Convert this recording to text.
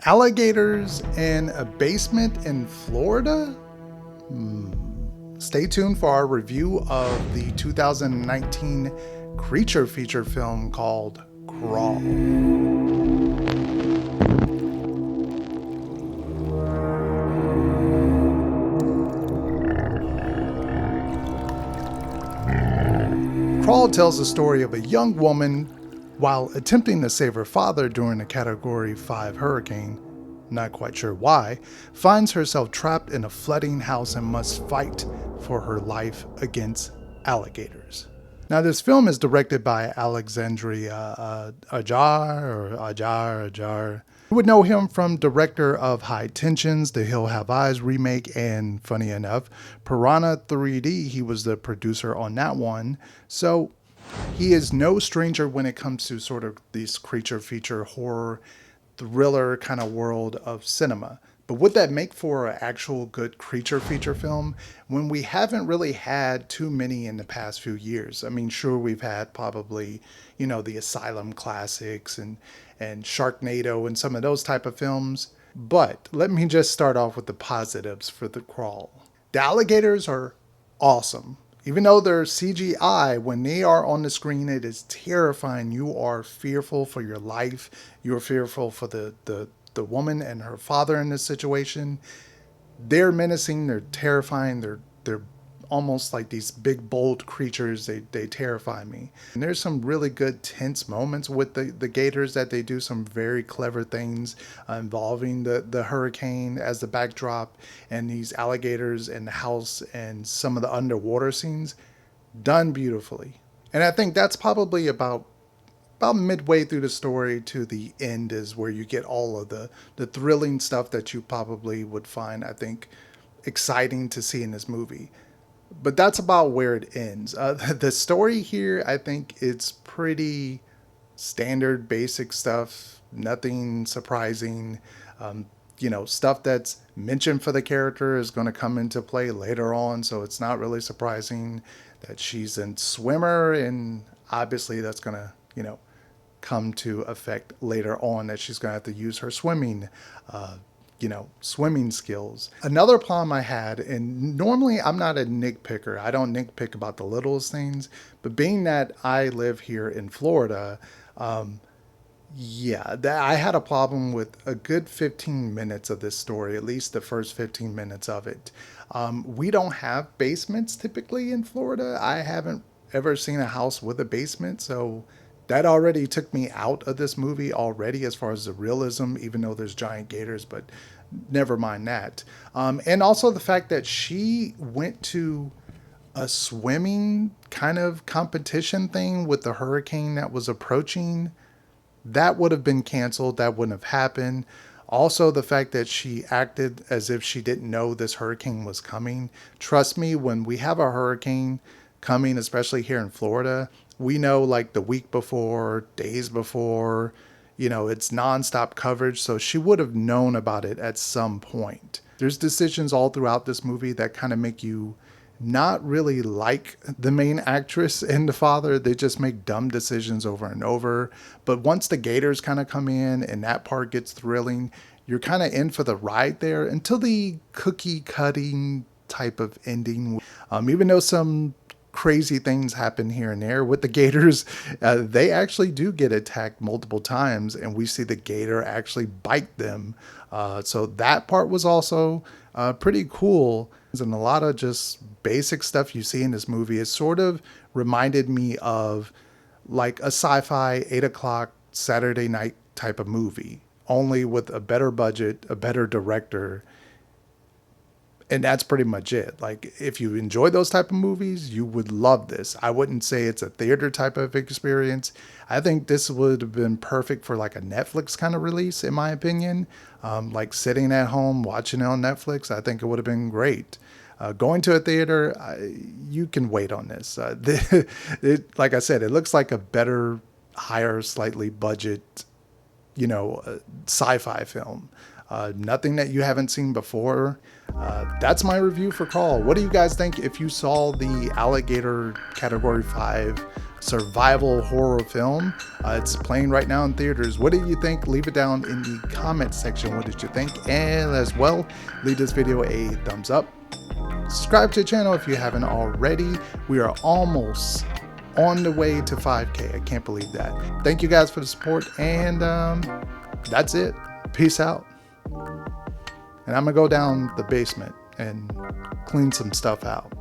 Alligators in a basement in Florida? Stay tuned for our review of the 2019 creature feature film called Crawl. Crawl tells the story of a young woman while attempting to save her father during a Category 5 hurricane, not quite sure why, finds herself trapped in a flooding house and must fight for her life against alligators. Now, this film is directed by Alexandre Aja. You would know him from director of High Tensions, the Hill Have Eyes remake, and funny enough, Piranha 3D, he was the producer on that one. So he is no stranger when it comes to sort of these creature feature horror thriller kind of world of cinema. But would that make for an actual good creature feature film when we haven't really had too many in the past few years? I mean, sure, we've had probably, the Asylum classics and Sharknado and some of those type of films. But let me just start off with the positives for The Crawl. The alligators are awesome. Even though they're CGI, when they are on the screen, it is terrifying. You are fearful for your life. You're fearful for the woman and her father in this situation. They're menacing. They're terrifying. They're almost like these big, bold creatures. They terrify me. And there's some really good tense moments with the gators that they do some very clever things involving the hurricane as the backdrop and these alligators in the house and some of the underwater scenes done beautifully. And I think that's probably about midway through the story to the end is where you get all of the thrilling stuff that you probably would find, I think, exciting to see in this movie. But that's about where it ends. The story here, I think it's pretty standard, basic stuff. Nothing surprising. Stuff that's mentioned for the character is going to come into play later on. So it's not really surprising that she's a swimmer. And obviously that's going to, come to effect later on that she's going to have to use her swimming skills. Another problem I had, and normally I'm not a nitpicker. I don't nitpick about the littlest things, but being that I live here in Florida, I had a problem with a good 15 minutes of this story, at least the first 15 minutes of it. We don't have basements typically in Florida. I haven't ever seen a house with a basement, so that already took me out of this movie already as far as the realism, even though there's giant gators, but never mind that. And also the fact that she went to a swimming kind of competition thing with the hurricane that was approaching, that would have been canceled. That wouldn't have happened. Also, the fact that she acted as if she didn't know this hurricane was coming. Trust me, when we have a hurricane coming, especially here in Florida, we know like the week before, days before, it's nonstop coverage. So she would have known about it at some point. There's decisions all throughout this movie that kind of make you not really like the main actress and the father. They just make dumb decisions over and over. But once the gators kind of come in and that part gets thrilling, you're kind of in for the ride there until the cookie cutting type of ending. Even though some crazy things happen here and there with the gators, they actually do get attacked multiple times and we see the gator actually bite them. So that part was also pretty cool. And a lot of just basic stuff you see in this movie. It sort of reminded me of like a sci-fi 8 o'clock Saturday night type of movie, only with a better budget, a better director. And that's pretty much it. Like, if you enjoy those type of movies, you would love this. I wouldn't say it's a theater type of experience. I think this would have been perfect for like a Netflix kind of release, in my opinion. Like sitting at home, watching it on Netflix, I think it would have been great. Going to a theater, you can wait on this. Like I said, it looks like a better, higher, slightly budget, sci-fi film. Nothing that you haven't seen before. That's my review for Crawl. What do you guys think if you saw the alligator Category 5 survival horror film. It's playing right now in theaters. What did you think? Leave it down in the comment section. What did you think? And as well, leave this video a thumbs up. Subscribe to the channel if you haven't already. We are almost on the way to 5K. I can't believe that. Thank you guys for the support, and that's it. Peace out. And I'm gonna go down the basement and clean some stuff out.